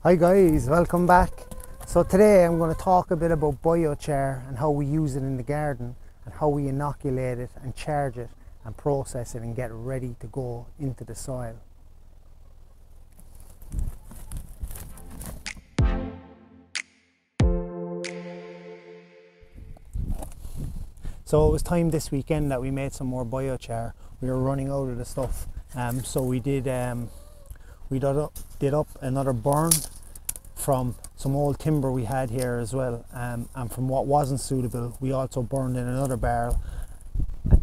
Hi guys, welcome back. So today I'm going to talk a bit about biochar and how we use it in the garden and how we inoculate it and charge it and process it and get it ready to go into the soil. So it was time this weekend that we made some more biochar. We were running out of the stuff, so we did up another burn from some old timber we had here as well, and from what wasn't suitable we also burned in another barrel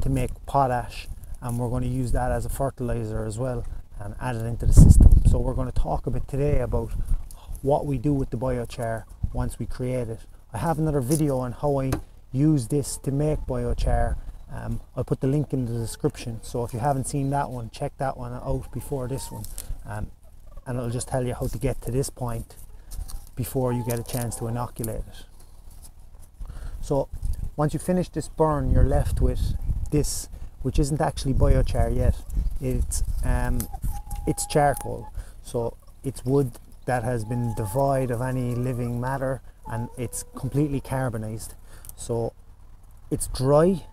to make potash, and we're going to use that as a fertilizer as well and add it into the system. So we're going to talk a bit today about what we do with the biochar once we create it. I have another video on how I use this to make biochar. I'll put the link in the description, so if you haven't seen that one, check that one out before this one, and it'll just tell you how to get to this point before you get a chance to inoculate it. So once you finish this burn, you're left with this, which isn't actually biochar yet. It's charcoal, so it's wood that has been devoid of any living matter, and it's completely carbonized. So it's dry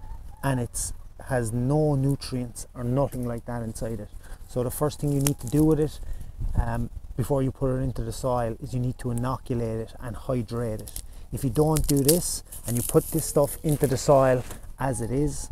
and it has no nutrients or nothing like that inside it. So the first thing you need to do with it before you put it into the soil is you need to inoculate it and hydrate it. If you don't do this and you put this stuff into the soil as it is,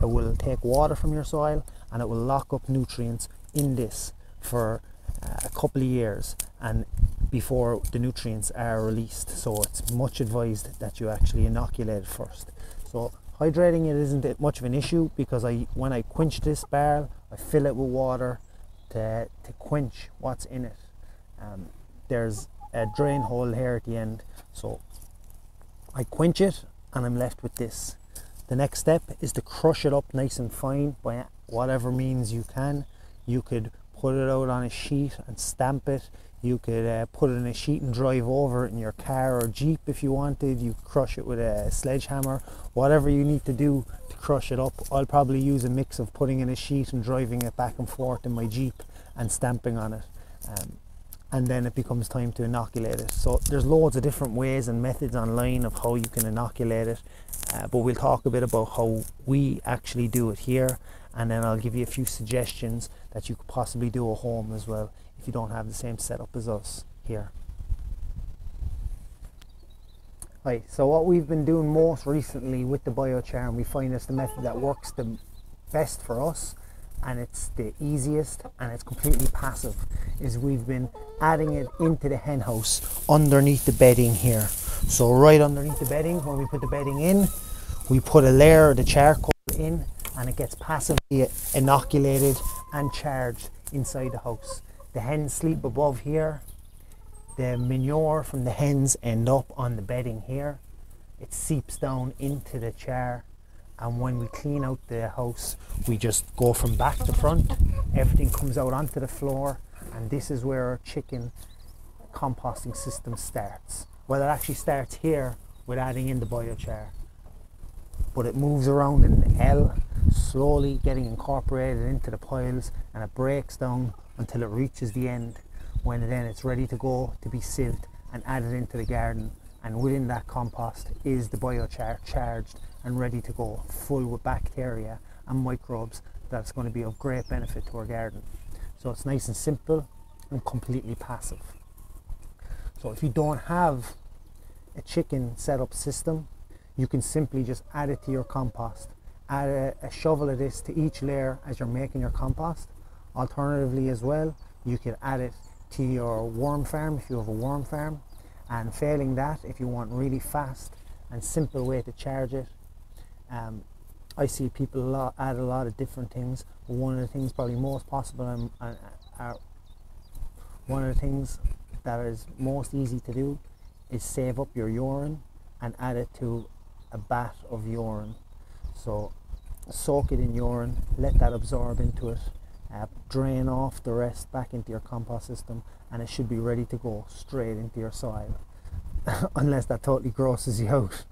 it will take water from your soil and it will lock up nutrients in this for a couple of years and before the nutrients are released. So it's much advised that you actually inoculate it first. So hydrating it isn't much of an issue, because when I quench this barrel, I fill it with water to quench what's in it. There's a drain hole here at the end, so I quench it and I'm left with this. The next step is to crush it up nice and fine by whatever means you can. You could put it out on a sheet and stamp it. You could put it in a sheet and drive over it in your car or Jeep if you wanted. You could crush it with a sledgehammer. Whatever you need to do to crush it up. I'll probably use a mix of putting in a sheet and driving it back and forth in my Jeep and stamping on it. And then it becomes time to inoculate it. So there's loads of different ways and methods online of how you can inoculate it, but we'll talk a bit about how we actually do it here, and then I'll give you a few suggestions that you could possibly do at home as well if you don't have the same setup as us here. Right, so what we've been doing most recently with the biochar, and we find it's the method that works the best for us, and it's the easiest and it's completely passive, is we've been adding it into the hen house underneath the bedding here. So right underneath the bedding, when we put the bedding in, we put a layer of the charcoal in and it gets passively inoculated and charged inside the house. The hens sleep above here. The manure from the hens end up on the bedding here. It seeps down into the char, and when we clean out the house, we just go from back to front. Everything comes out onto the floor, and this is where our chicken composting system starts. Well, it actually starts here with adding in the biochar, but it moves around in the L, slowly getting incorporated into the piles, and it breaks down until it reaches the end, when then it's ready to go to be sieved and added into the garden. And within that compost is the biochar, charged and ready to go, full with bacteria and microbes that's going to be of great benefit to our garden. So it's nice and simple and completely passive. So if you don't have a chicken setup system, you can simply just add it to your compost. Add a shovel of this to each layer as you're making your compost. Alternatively as well, you could add it to your worm farm if you have a worm farm. And failing that, if you want really fast and simple way to charge it, I see people add a lot of different things, but one of the things probably most possible one of the things that is most easy to do is save up your urine and add it to a bath of urine. So soak it in urine, let that absorb into it, drain off the rest back into your compost system, and it should be ready to go straight into your soil. Unless that totally grosses you out.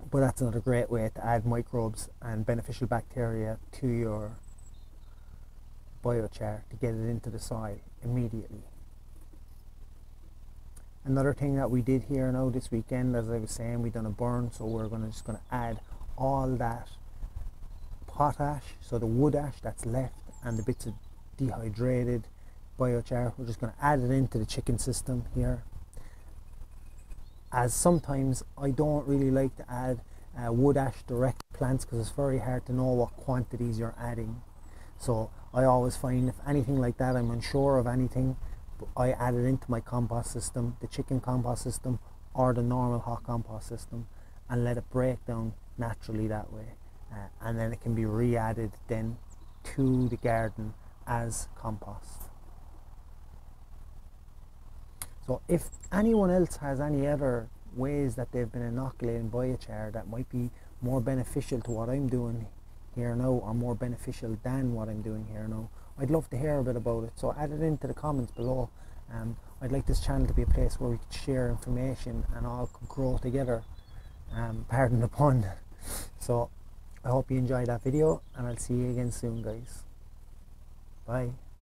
But that's another great way to add microbes and beneficial bacteria to your biochar to get it into the soil immediately. Another thing that we did here now this weekend, as I was saying, we done a burn, so we're just going to add all that potash, so the wood ash that's left and the bits of dehydrated biochar, we're just going to add it into the chicken system here. As sometimes I don't really like to add wood ash direct to plants because it's very hard to know what quantities you're adding. So I always find if anything like that, I'm unsure of anything, I add it into my compost system, the chicken compost system or the normal hot compost system, and let it break down naturally that way, and then it can be re-added then to the garden as compost. So if anyone else has any other ways that they've been inoculating biochar that might be more beneficial to what I'm doing here now, or more beneficial than what I'm doing here now, I'd love to hear a bit about it. So add it into the comments below. I'd like this channel to be a place where we could share information and all could grow together. Pardon the pun. So I hope you enjoyed that video, and I'll see you again soon, guys. Bye.